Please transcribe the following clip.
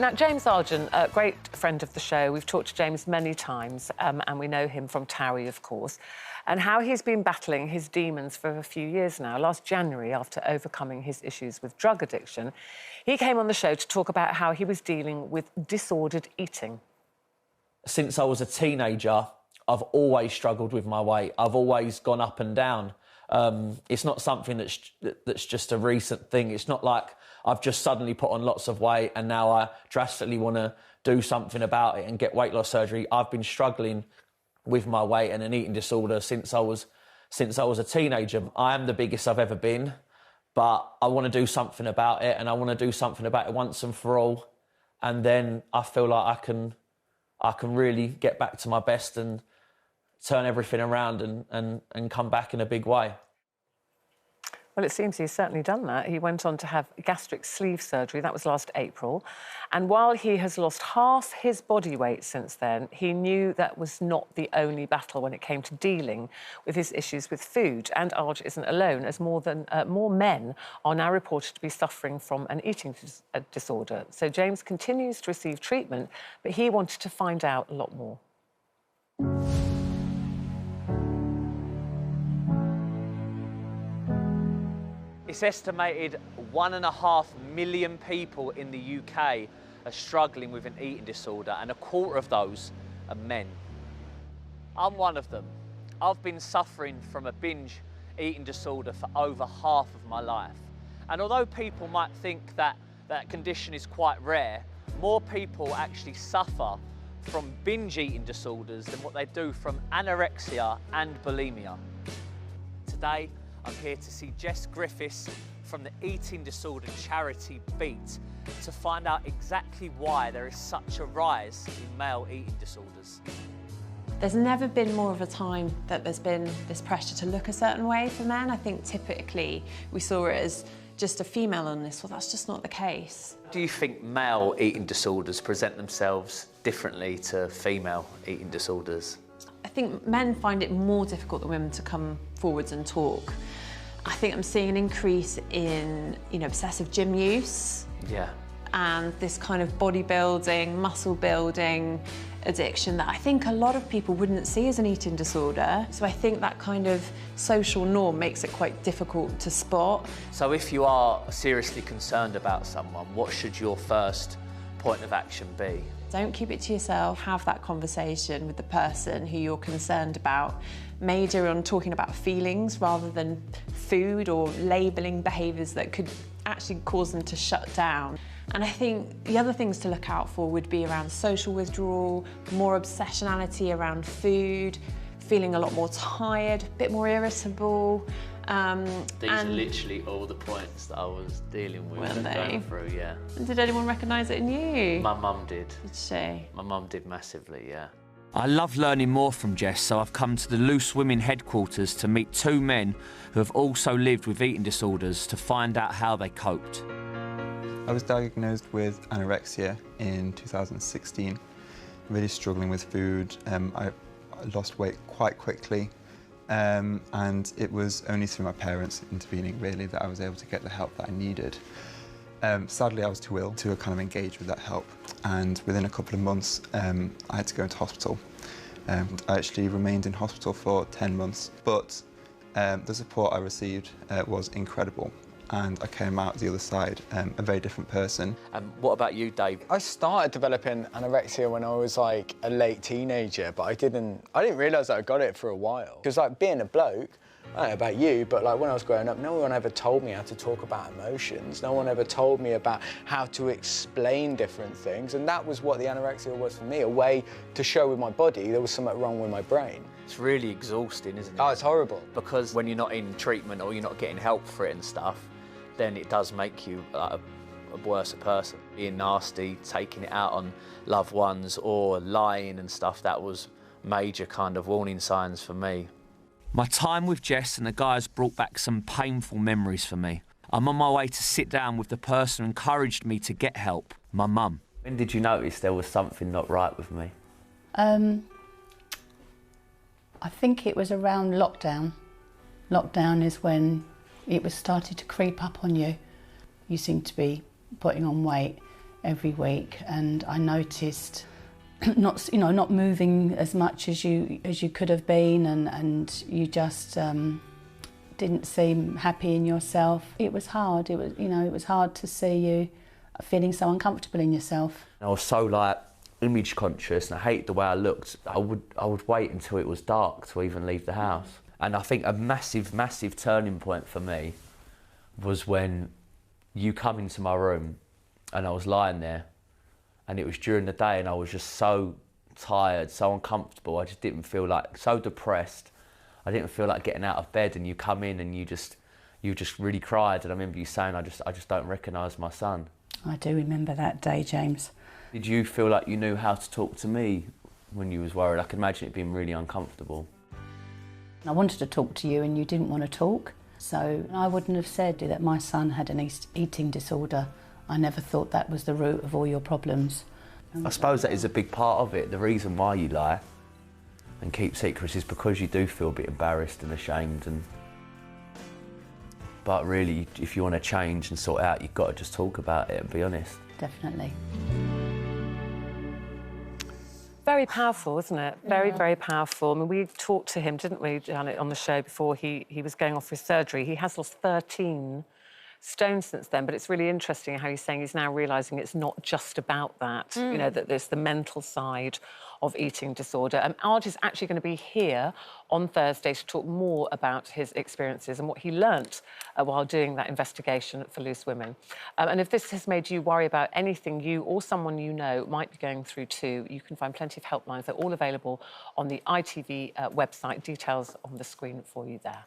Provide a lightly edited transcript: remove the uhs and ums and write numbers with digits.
Now, James Argent, a great friend of the show. We've talked to James many times, and we know him from Towie, of course, and how he's been battling his demons for a few years now. Last January, after overcoming his issues with drug addiction, he came on the show to talk about how he was dealing with disordered eating. Since I was a teenager, I've always struggled with my weight. I've always gone up and down. It's not something that's just a recent thing. It's not like I've just suddenly put on lots of weight and now I drastically want to do something about it and get weight loss surgery. I've been struggling with my weight and an eating disorder since I was a teenager. I am the biggest I've ever been, but I want to do something about it, and I want to do something about it once and for all. And then I feel like I can really get back to my best and turn everything around and come back in a big way. Well, it seems he's certainly done that. He went on to have gastric sleeve surgery. That was last April. And while he has lost half his body weight since then, he knew that was not the only battle when it came to dealing with his issues with food. And Arg isn't alone, as more men are now reported to be suffering from an eating disorder. So James continues to receive treatment, but he wanted to find out a lot more. It's estimated 1.5 million people in the UK are struggling with an eating disorder, and 1/4 of those are men. I'm one of them. I've been suffering from a binge eating disorder for over half of my life. And although people might think that that condition is quite rare, more people actually suffer from binge eating disorders than what they do from anorexia and bulimia. Today, I'm here to see Jess Griffiths from the eating disorder charity Beat to find out exactly why there is such a rise in male eating disorders. There's never been more of a time that there's been this pressure to look a certain way for men. I think typically we saw it as just a female illness. Well, that's just not the case. Do you think male eating disorders present themselves differently to female eating disorders? I think men find it more difficult than women to come forwards and talk. I think I'm seeing an increase in, obsessive gym use. Yeah. And this kind of bodybuilding, muscle building addiction that I think a lot of people wouldn't see as an eating disorder. So I think that kind of social norm makes it quite difficult to spot. So if you are seriously concerned about someone, what should your first point of action be? Don't keep it to yourself. Have that conversation with the person who you're concerned about. Major on talking about feelings rather than food, or labelling behaviours that could actually cause them to shut down. And I think the other things to look out for would be around social withdrawal, more obsessionality around food, feeling a lot more tired, a bit more irritable. These are literally all the points that I was dealing with and going through, yeah. And did anyone recognise it in you? My mum did. Did she? My mum did massively, yeah. I love learning more from Jess, so I've come to the Loose Women headquarters to meet 2 men who have also lived with eating disorders to find out how they coped. I was diagnosed with anorexia in 2016, really struggling with food. I lost weight quite quickly. And it was only through my parents intervening, really, that I was able to get the help that I needed. Sadly, I was too ill to kind of engage with that help, and within a couple of months, I had to go into hospital. I actually remained in hospital for 10 months, but the support I received was incredible, and I came out the other side a very different person. What about you, Dave? I started developing anorexia when I was like a late teenager, but I didn't realise that I got it for a while. Because like being a bloke, I don't know about you, but like when I was growing up, no one ever told me how to talk about emotions. No one ever told me about how to explain different things, and that was what the anorexia was for me, a way to show with my body there was something wrong with my brain. It's really exhausting, isn't it? Oh, it's horrible. Because when you're not in treatment or you're not getting help for it and stuff, then it does make you a worse person. Being nasty, taking it out on loved ones or lying and stuff, that was major kind of warning signs for me. My time with Jess and the guys brought back some painful memories for me. I'm on my way to sit down with the person who encouraged me to get help, my mum. When did you notice there was something not right with me? I think it was around lockdown. Lockdown is when it was started to creep up on you. You seemed to be putting on weight. every week, and I noticed not moving as much as you could have been, and you just didn't seem happy in yourself. It was hard. It was hard to see you feeling so uncomfortable in yourself. I was so like image conscious, and I hated the way I looked. I would wait until it was dark to even leave the house. And I think a massive turning point for me was when you come into my room and I was lying there, and it was during the day, and I was just so tired, so uncomfortable. I just didn't feel like, so depressed. I didn't feel like getting out of bed, and you come in and you just really cried. And I remember you saying, I just don't recognise my son. I do remember that day, James. Did you feel like you knew how to talk to me when you was worried? I can imagine it being really uncomfortable. I wanted to talk to you and you didn't want to talk, so I wouldn't have said that my son had an eating disorder. I never thought that was the root of all your problems. I suppose that is a big part of it. The reason why you lie and keep secrets is because you do feel a bit embarrassed and ashamed. But really, if you want to change and sort out, you've got to just talk about it and be honest. Definitely. Very powerful, isn't it? Very, very powerful. I mean, we talked to him, didn't we, Janet, on the show before he was going off for surgery. He has lost 13 stone since then, but it's really interesting how he's saying he's now realising it's not just about that, you know, that there's the mental side of eating disorder. And Arg is actually going to be here on Thursday to talk more about his experiences and what he learnt while doing that investigation for Loose Women. And if this has made you worry about anything you or someone you know might be going through too, you can find plenty of helplines. They're all available on the ITV website. Details on the screen for you there.